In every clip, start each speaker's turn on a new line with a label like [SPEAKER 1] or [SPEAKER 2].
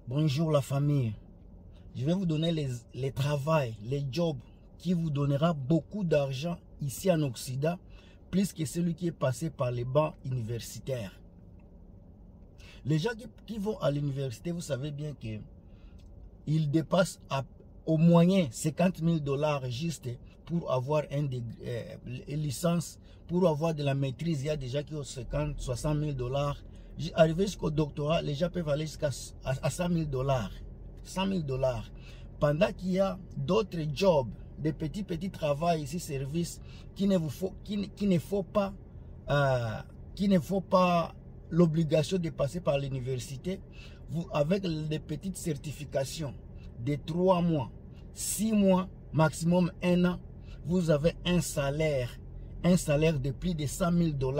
[SPEAKER 1] Bonjour la famille. Je vais vous donner les travails, les jobs qui vous donnera beaucoup d'argent ici en Occident, plus que celui qui est passé par les bancs universitaires. Les gens qui vont à l'université, vous savez bien que ils dépassent au moyen 50 000 $ juste pour avoir une licence, pour avoir de la maîtrise. Il y a des gens qui ont 50, 60 000 $. Arrivé jusqu'au doctorat, les gens peuvent aller jusqu'à 100 000 $. 100 000 $. Pendant qu'il y a d'autres jobs, des petits travaux ici, services, qui ne faut pas l'obligation de passer par l'université. Avec les petites certifications de 3 mois, 6 mois, maximum 1 an, vous avez un salaire de plus de 100 000 $.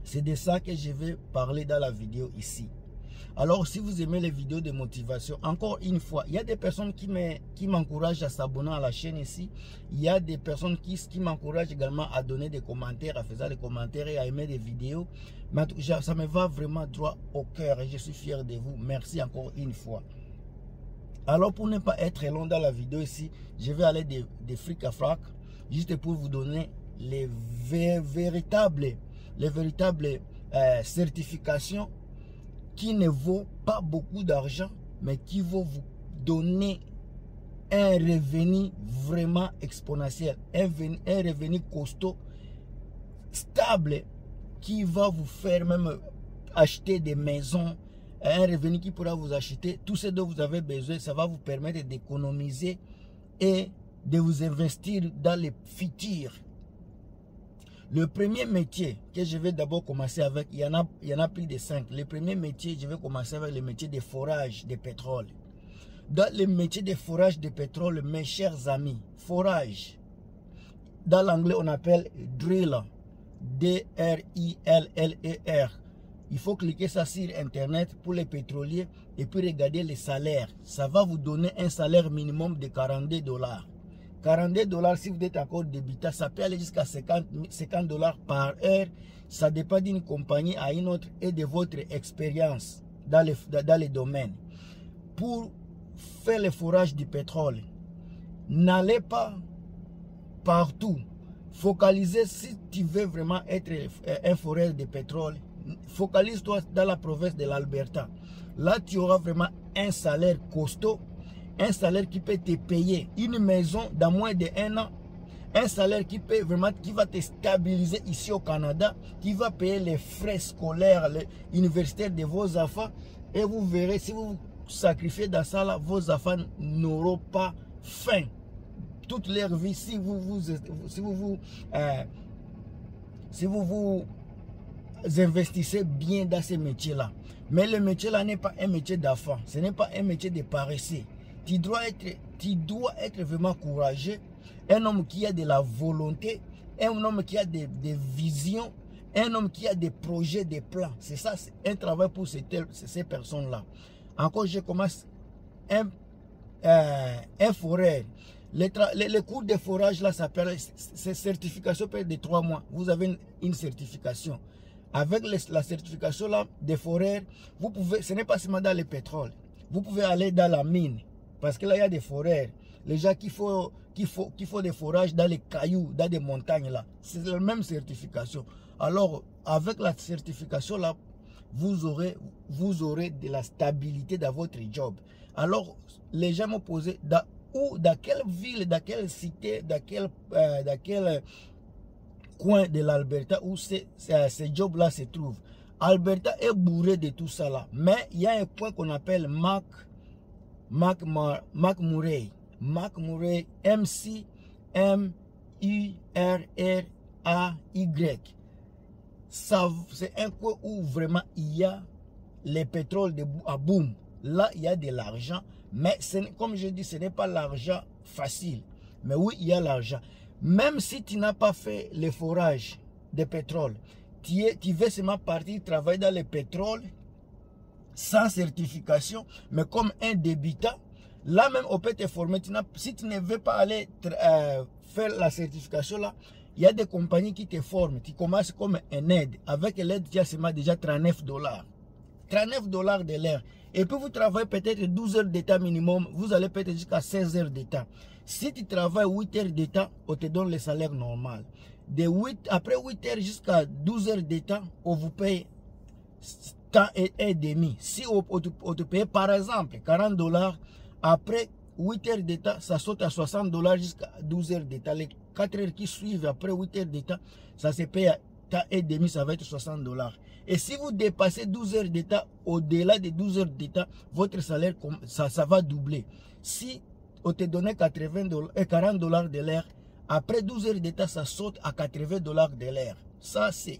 [SPEAKER 1] C'est de ça que je vais parler dans la vidéo ici. Alors, si vous aimez les vidéos de motivation, encore une fois, il y a des personnes qui m'encouragent à s'abonner à la chaîne ici. Il y a des personnes qui m'encouragent également à donner des commentaires, à faire des commentaires et à aimer des vidéos. Mais ça me va vraiment droit au cœur et je suis fier de vous. Merci encore une fois. Alors, pour ne pas être long dans la vidéo ici, je vais aller de fric à frac, juste pour vous donner les véritables certifications qui ne vaut pas beaucoup d'argent, mais qui vont vous donner un revenu vraiment exponentiel, un revenu costaud, stable, qui va vous faire même acheter des maisons, un revenu qui pourra vous acheter tout ce dont vous avez besoin. Ça va vous permettre d'économiser et de vous investir dans le futur. Le premier métier que je vais d'abord commencer avec, il y en a plus de 5. Le premier métier, je vais commencer avec le métier de forage de pétrole. Dans le métier de forage de pétrole, mes chers amis, forage, dans l'anglais on appelle driller, D-R-I-L-L-E-R. Il faut cliquer ça sur internet pour les pétroliers et puis regarder les salaires. Ça va vous donner un salaire minimum de 42 $. 42 $, si vous êtes encore débutant, ça peut aller jusqu'à 50 $ par heure. Ça dépend d'une compagnie à une autre et de votre expérience dans les domaines. Pour faire le forage du pétrole, n'allez pas partout. Focalisez, si tu veux vraiment être un foreur de pétrole, focalise-toi dans la province de l'Alberta. Là, tu auras vraiment un salaire costaud. Un salaire qui peut te payer une maison dans moins de 1 an. Un salaire qui va te stabiliser ici au Canada, qui va payer les frais scolaires, universitaires de vos enfants. Et vous verrez, si vous vous sacrifiez dans ça, là, vos enfants n'auront pas faim toute leur vie si vous vous investissez bien dans ces métiers-là. Mais le métier-là n'est pas un métier d'enfant, ce n'est pas un métier de paresseux. Tu dois être vraiment courageux, un homme qui a de la volonté, un homme qui a des visions, un homme qui a des projets, des plans. C'est ça, c'est un travail pour ces personnes-là. Encore, je commence un foreur. Les cours de forage, là, ça s'appelle certification de 3 mois. Vous avez une certification. Avec la certification là, des foreurs, vous pouvez, ce n'est pas seulement dans le pétrole. Vous pouvez aller dans la mine. Parce que là, il y a des foreurs. Les gens qui font des forages dans les cailloux, dans des montagnes là. C'est la même certification. Alors, avec la certification là, vous aurez de la stabilité dans votre job. Alors, les gens m'ont posé, dans quelle ville, dans quelle cité, dans quel coin de l'Alberta où ces jobs là se trouvent. Alberta est bourré de tout ça là. Mais il y a un coin qu'on appelle McMurray, M-C-M-U-R-R-A-Y. C'est un coin où vraiment il y a les pétroles à boom. Là, il y a de l'argent. Mais comme je dis, ce n'est pas l'argent facile. Mais oui, il y a l'argent. Même si tu n'as pas fait le forage de pétrole, tu veux seulement partir travailler dans le pétrole sans certification, mais comme un débutant, là même on peut te former. Si tu ne veux pas aller faire la certification là, il y a des compagnies qui te forment. Tu commences comme un aide. Avec l'aide, tu as seulement déjà 39 $. 39 $ de l'heure. Et puis vous travaillez peut-être 12 heures d'état minimum, vous allez peut-être jusqu'à 16 heures d'état. Si tu travailles 8 heures d'état, on te donne le salaire normal. Après 8 heures jusqu'à 12 heures d'état, on vous paye temps et demi. Si on te paye par exemple 40 $, après 8 heures d'état, ça saute à 60 $ jusqu'à 12 heures d'état. Les 4 heures qui suivent après 8 heures d'état, ça se paye à temps et demi, ça va être 60 $. Et si vous dépassez 12 heures d'état, au-delà de 12 heures d'état, votre salaire, ça va doubler. Si on te donnait 40 $ de l'heure, après 12 heures d'état, ça saute à 80 $ de l'heure. Ça, ça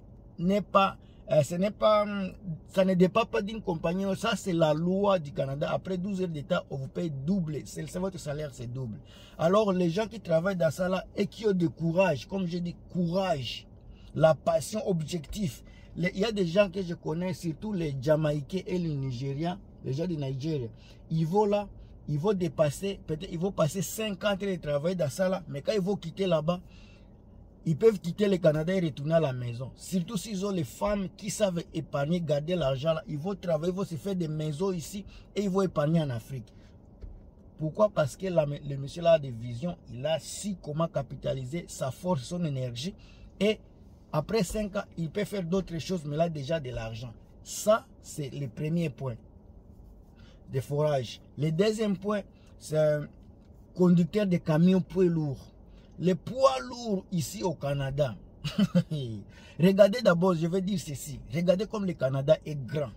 [SPEAKER 1] ne dépend pas d'une compagnie. Ça, c'est la loi du Canada. Après 12 heures d'état, on vous paye double. Votre salaire, c'est double. Alors, les gens qui travaillent dans ça là et qui ont du courage, comme je dis, courage, la passion, objectif. Il y a des gens que je connais, surtout les Jamaïcains et les Nigériens, les gens du Nigeria. Ils vont là, ils vont dépasser, peut-être ils vont passer 50 ans de travail dans ça là, mais quand ils vont quitter là-bas, ils peuvent quitter le Canada et retourner à la maison. Surtout s'ils ont les femmes qui savent épargner, garder l'argent là, ils vont travailler, ils vont se faire des maisons ici et ils vont épargner en Afrique. Pourquoi? Parce que le monsieur là a des visions, il a su comment capitaliser sa force, son énergie et après 5 ans, il peut faire d'autres choses, mais là déjà de l'argent. Ça, c'est le premier point de forage. Le deuxième point, c'est un conducteur de camions poids lourds. Les poids lourds ici au Canada. Regardez d'abord, je vais dire ceci. Regardez comme le Canada est grand.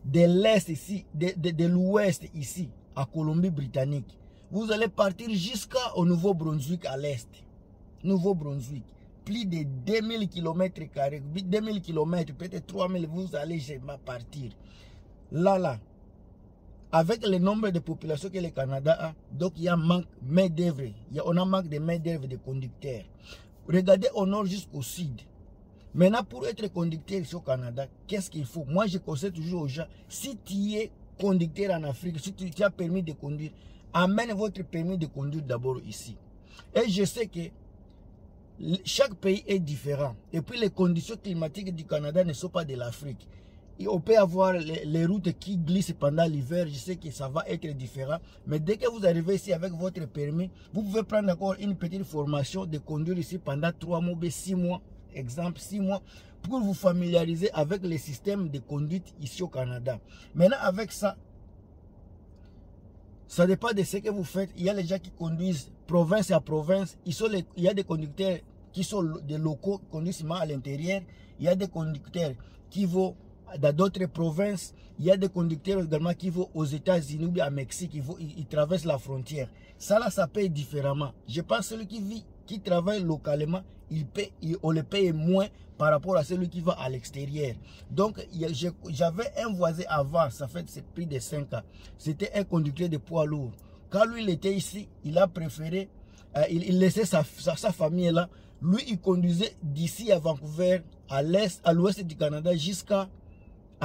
[SPEAKER 1] De l'Est ici, de l'Ouest ici, à Colombie-Britannique. Vous allez partir jusqu'au Nouveau-Brunswick à l'Est. Nouveau-Brunswick. Plus de 2000 km², 2000 km, peut-être 3000, vous allez jamais partir. Là, avec le nombre de populations que le Canada a, donc il y a manque de main-d'œuvre. On a manque de main-d'œuvre de conducteurs. Regardez au nord jusqu'au sud. Maintenant, pour être conducteur ici au Canada, qu'est-ce qu'il faut? Moi, je conseille toujours aux gens, si tu es conducteur en Afrique, si tu as permis de conduire, amène votre permis de conduire d'abord ici. Et je sais que chaque pays est différent. Et puis les conditions climatiques du Canada ne sont pas de l'Afrique. On peut avoir les routes qui glissent pendant l'hiver. Je sais que ça va être différent. Mais dès que vous arrivez ici avec votre permis, vous pouvez prendre encore une petite formation de conduire ici pendant 3 mois, 6 mois. Exemple 6 mois. Pour vous familiariser avec les systèmes de conduite ici au Canada. Maintenant avec ça, ça dépend de ce que vous faites. Il y a les gens qui conduisent province à province. Il y a des conducteurs qui sont des locaux, qui conduisent seulement à l'intérieur. Il y a des conducteurs qui vont dans d'autres provinces. Il y a des conducteurs également qui vont aux États-Unis ou bien à Mexique. Ils traversent la frontière. Ça là, ça paye différemment. Je pense que celui qui travaille localement, on le paye moins par rapport à celui qui va à l'extérieur. Donc, j'avais un voisin avant, ça fait plus de 5 ans. C'était un conducteur de poids lourd. Quand lui, il était ici, il a préféré, il laissait sa famille là. Lui, il conduisait d'ici à Vancouver, à l'ouest du Canada, jusqu'à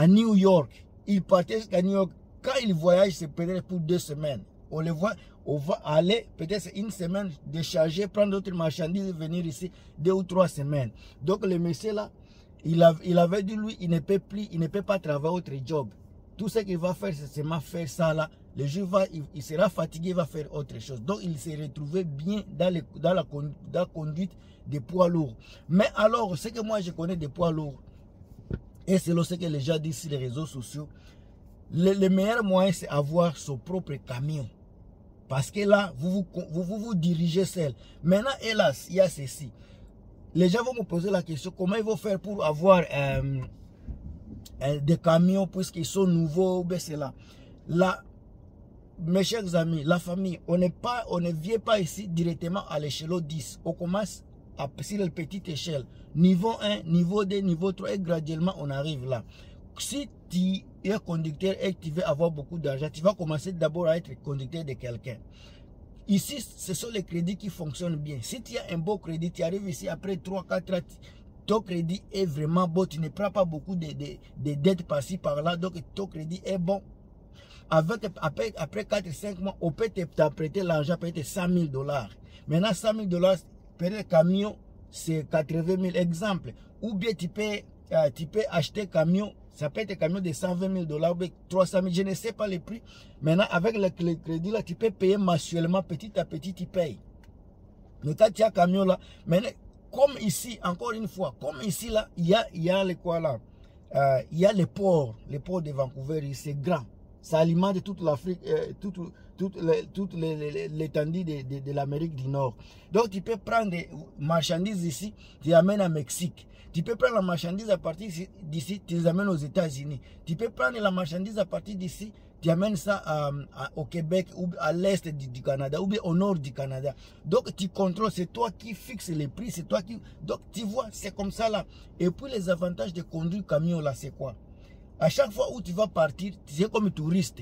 [SPEAKER 1] New York. Il partait jusqu'à New York. Quand il voyage, c'est peut-être pour 2 semaines. On le voit, on va aller peut-être une semaine, décharger, prendre d'autres marchandises et venir ici 2 ou 3 semaines. Donc le monsieur là, il avait dit lui, il ne peut pas travailler autre job. Tout ce qu'il va faire, c'est seulement faire ça là. Le jour il sera fatigué, il va faire autre chose. Donc il s'est retrouvé bien dans la conduite des poids lourds. Mais alors, ce que moi je connais des poids lourds, et c'est ce que les gens disent sur les réseaux sociaux, le meilleur moyen c'est avoir son propre camion. Parce que là, vous dirigez seul. Maintenant, hélas, il y a ceci. Les gens vont me poser la question, comment ils vont faire pour avoir des camions puisqu'ils sont nouveaux, ben c'est là. Là, mes chers amis, la famille, on ne vient pas ici directement à l'échelon 10. On commence sur la petite échelle. Niveau 1, niveau 2, niveau 3 et graduellement on arrive là. Si tu es conducteur et que tu veux avoir beaucoup d'argent, tu vas commencer d'abord à être conducteur de quelqu'un. Ici, ce sont les crédits qui fonctionnent bien. Si tu as un beau crédit, tu arrives ici après 3-4 ans, ton crédit est vraiment beau. Tu ne prends pas beaucoup de dettes par-ci par-là, donc ton crédit est bon. Après 4-5 mois, on peut t'apprêter l'argent, peut-être $100 000. Maintenant, $100 000, peut-être camion, c'est 80 000 exemples. Ou bien tu peux acheter camion, Ça peut être un camion de 120 000 $, ou 300 000, je ne sais pas les prix. Maintenant, avec le crédit là, tu peux payer mensuellement, petit à petit, tu payes. Mais quand tu as un camion là, maintenant, comme ici, encore une fois, comme ici là, il y a les quoi là, il y a les ports de Vancouver, c'est grand. Ça alimente toute l'Afrique, toute l'étendue de l'Amérique du Nord. Donc tu peux prendre des marchandises ici, tu les amènes à Mexique. Tu peux prendre la marchandise à partir d'ici, tu les amènes aux États-Unis. Tu peux prendre la marchandise à partir d'ici, tu amènes ça au Québec ou à l'est du Canada ou bien au nord du Canada. Donc tu contrôles, c'est toi qui fixes les prix, c'est toi qui... Donc tu vois, c'est comme ça là. Et puis les avantages de conduire camion là, c'est quoi? À chaque fois où tu vas partir, tu es comme touriste.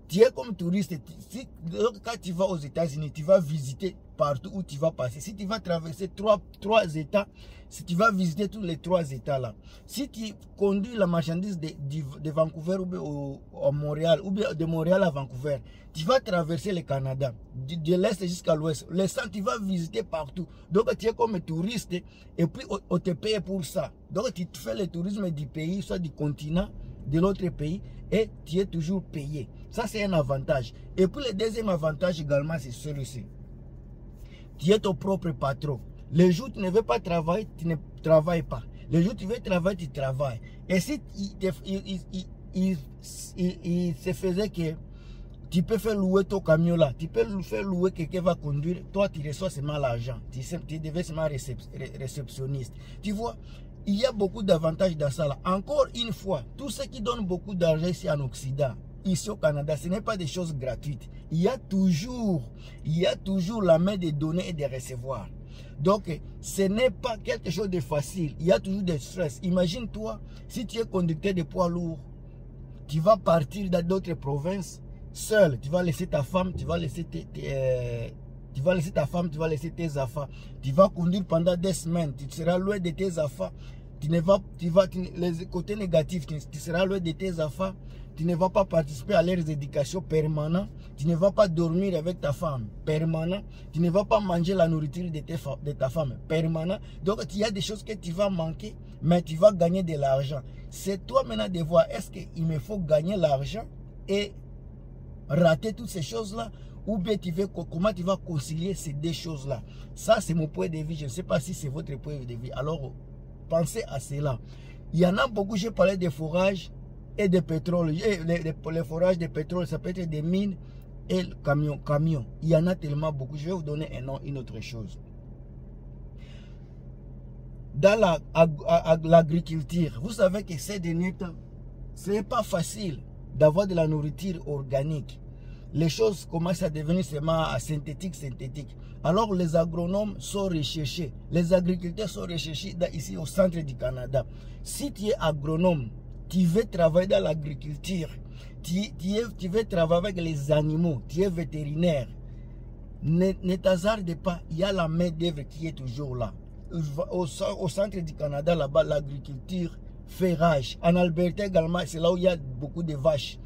[SPEAKER 1] Tu es comme touriste. Quand tu vas aux États-Unis, tu vas visiter partout où tu vas passer. Si tu vas traverser trois États, si tu vas visiter tous les 3 États là. Si tu conduis la marchandise de Vancouver ou bien à Montréal, ou bien de Montréal à Vancouver, tu vas traverser le Canada, de l'Est jusqu'à l'Ouest. Le centre, tu vas visiter partout. Donc tu es comme touriste et puis on te paye pour ça. Donc tu fais le tourisme du pays, soit du continent, de l'autre pays, et tu es toujours payé. Ça, c'est un avantage. Et puis le deuxième avantage également, c'est celui-ci. Tu es ton propre patron. Les jours où tu ne veux pas travailler, tu ne travailles pas. Les jours où tu veux travailler, tu travailles. Et si il se faisait que tu peux faire louer ton camion là, tu peux faire louer quelqu'un va conduire, toi tu reçois seulement l'argent. Tu devais seulement réceptionniste. Tu vois, il y a beaucoup d'avantages dans ça là. Encore une fois, tout ce qui donne beaucoup d'argent ici en Occident, ici au Canada, ce n'est pas des choses gratuites. Il y a toujours la main de donner et de recevoir. Donc, ce n'est pas quelque chose de facile. Il y a toujours des stress. Imagine-toi, si tu es conducteur de poids lourd, tu vas partir dans d'autres provinces, seul. Tu vas laisser ta femme, tu vas laisser tes enfants. Tu vas conduire pendant des semaines. Tu seras loin de tes enfants. Les côtés négatifs, tu seras loin de tes enfants. Tu ne vas pas participer à leurs éducations permanentes. Tu ne vas pas dormir avec ta femme permanent. Tu ne vas pas manger la nourriture de ta femme permanent. Donc il y a des choses que tu vas manquer, mais tu vas gagner de l'argent. C'est toi maintenant de voir, est-ce qu'il me faut gagner l'argent et rater toutes ces choses-là, ou bien comment tu vas concilier ces deux choses-là. Ça, c'est mon point de vue. Je ne sais pas si c'est votre point de vue. Alors, pensez à cela. Il y en a beaucoup, j'ai parlé de forage et de pétrole. Les forages de pétrole, ça peut être des mines et camions. Il y en a tellement beaucoup. Je vais vous donner une autre chose. Dans l'agriculture, vous savez que ces derniers temps, ce n'est pas facile d'avoir de la nourriture organique. Les choses commencent à devenir seulement synthétiques. Alors les agronomes sont recherchés, les agriculteurs sont recherchés ici au centre du Canada. Si tu es agronome, tu veux travailler dans l'agriculture, tu veux travailler avec les animaux, tu es vétérinaire, ne t'hasarde pas, il y a la main d'œuvre qui est toujours là. Au centre du Canada, là-bas, l'agriculture fait rage. En Alberta également, c'est là où il y a beaucoup de vaches.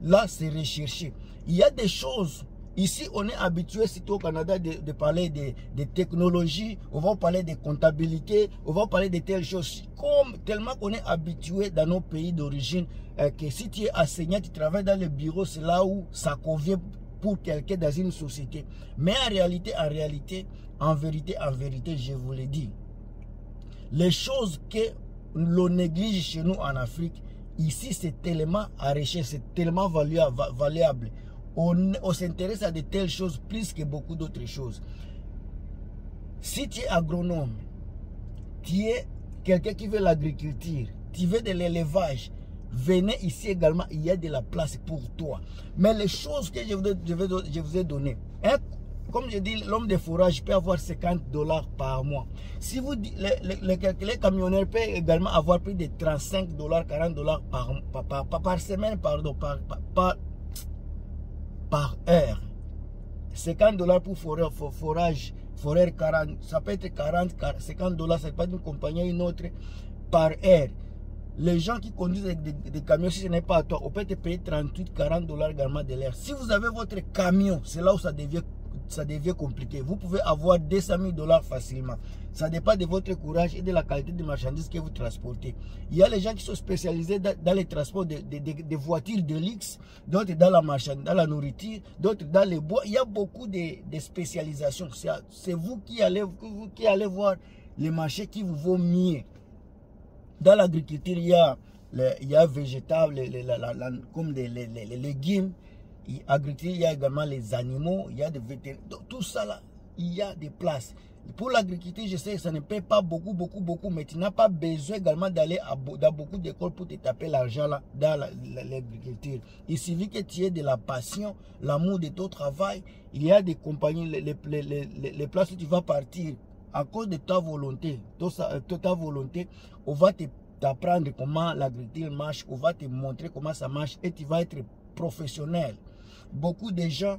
[SPEAKER 1] Là, c'est recherché. Il y a des choses. Ici, on est habitué, surtout au Canada, de parler de technologie. On va parler de comptabilité. On va parler de telles choses. Tellement qu'on est habitué dans nos pays d'origine, que si tu es enseignant, tu travailles dans le bureau, c'est là où ça convient pour quelqu'un dans une société. Mais en réalité, en vérité, je vous le dis, les choses que l'on néglige chez nous en Afrique, ici c'est tellement enrichi, c'est tellement valuable. On s'intéresse à de telles choses plus que beaucoup d'autres choses. Si tu es agronome, tu es quelqu'un qui veut l'agriculture, tu veux de l'élevage, venez ici également, il y a de la place pour toi. Mais les choses que je vous ai données, hein, comme je dis, l'homme de forage peut avoir 50 $ par mois. Si vous dites, les camionneurs peuvent également avoir plus de 35 $, 40 $ par semaine, pardon, par heure. 50 $ pour forage, 40, ça peut être 40, 50 $, ça peut être une compagnie à une autre par heure. Les gens qui conduisent des camions, si ce n'est pas à toi, on peut te payer 38, 40 $ également de l'heure. Si vous avez votre camion, c'est là où ça devient ça devient compliqué. Vous pouvez avoir 200 000 $ facilement. Ça dépend de votre courage et de la qualité de marchandises que vous transportez. Il y a les gens qui sont spécialisés dans les transports de voitures de luxe, d'autres dans la marchandise, dans la nourriture, d'autres dans les bois. Il y a beaucoup de spécialisations. C'est vous qui allez voir les marchés qui vous vont mieux. Dans l'agriculture, il y a végétables, comme les légumes. Agriculture, il y a également les animaux, il y a des vétérinaires. Tout ça là, il y a des places. Pour l'agriculture, je sais que ça ne paie pas beaucoup, mais tu n'as pas besoin également d'aller dans beaucoup d'écoles pour te taper l'argent là dans l'agriculture. Il suffit que tu aies de la passion, l'amour de ton travail. Il y a des compagnies, les places où tu vas partir à cause de ta volonté, on va t'apprendre comment l'agriculture marche, on va te montrer comment ça marche et tu vas être professionnel. Beaucoup de gens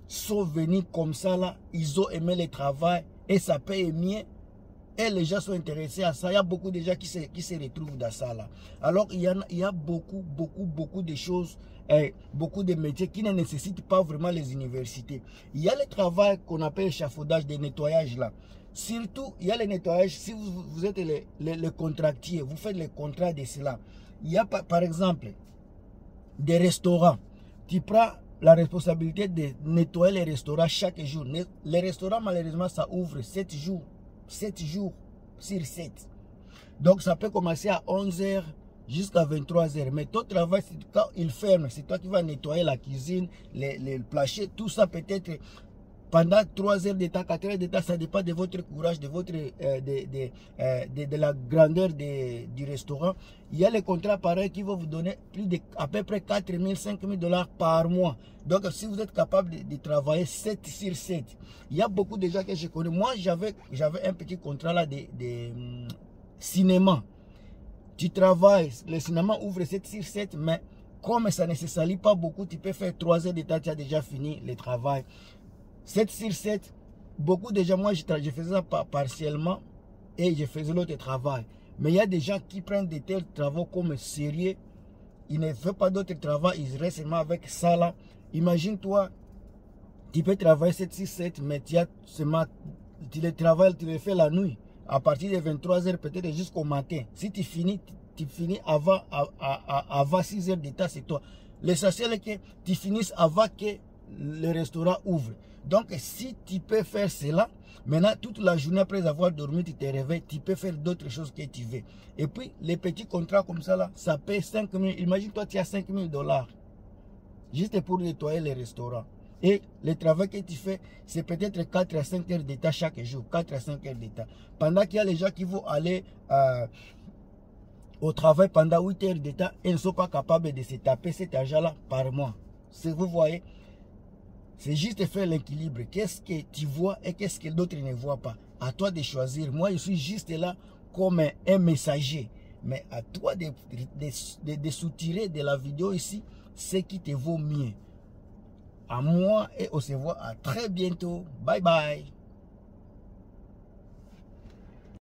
[SPEAKER 1] sont venus comme ça là, ils ont aimé le travail et ça paye mieux et les gens sont intéressés à ça. Il y a beaucoup de gens qui se retrouvent dans ça là. Alors il y a beaucoup de choses, beaucoup de métiers qui ne nécessitent pas vraiment les universités. Il y a le travail qu'on appelle échafaudage, de nettoyage là. Surtout, il y a le nettoyage, si vous êtes le contractier, vous faites le contrat de cela. Il y a par exemple des restaurants. Tu prends la responsabilité de nettoyer les restaurants chaque jour. Les restaurants, malheureusement, ça ouvre 7 jours sur 7. Donc, ça peut commencer à 11 h jusqu'à 23 h. Mais ton travail, quand il ferme, c'est toi qui vas nettoyer la cuisine, les planchers, tout ça peut être pendant 3 heures de temps, 4 heures de temps. Ça dépend de votre courage, de la grandeur du restaurant. Il y a les contrats pareils qui vont vous donner à peu près 4 000, 5 000 $ par mois. Donc, si vous êtes capable de travailler 7 sur 7, il y a beaucoup de gens que je connais. Moi, j'avais un petit contrat là de cinéma. Tu travailles, le cinéma ouvre 7 sur 7, mais comme ça ne se salit pas beaucoup, tu peux faire 3 heures de temps, tu as déjà fini le travail. 7 sur 7, beaucoup de gens, moi je faisais ça partiellement et je faisais l'autre travail. Mais il y a des gens qui prennent de tels travaux comme sérieux, ils ne font pas d'autres travaux, ils restent seulement avec ça là. Imagine-toi, tu peux travailler 7 sur 7, mais tu le fais la nuit, à partir de 23 h peut-être jusqu'au matin. Si tu finis avant 6 heures de temps, c'est toi. L'essentiel est que tu finisses avant que le restaurant ouvre. Donc, si tu peux faire cela, maintenant, toute la journée après avoir dormi, tu te réveilles, tu peux faire d'autres choses que tu veux. Et puis, les petits contrats comme ça, là, ça paye 5 000. Imagine-toi, tu as 5 000 $ juste pour nettoyer les restaurants. Et le travail que tu fais, c'est peut-être 4 à 5 heures d'état chaque jour. 4 à 5 heures d'état. Pendant qu'il y a les gens qui vont aller au travail pendant 8 heures d'état et ne sont pas capables de se taper cet argent-là par mois. Vous voyez, c'est juste faire l'équilibre. Qu'est-ce que tu vois et qu'est-ce que d'autres ne voient pas. À toi de choisir. Moi, je suis juste là comme un messager. Mais à toi de soutirer de la vidéo ici ce qui te vaut mieux. À moi et on se voit à très bientôt. Bye bye.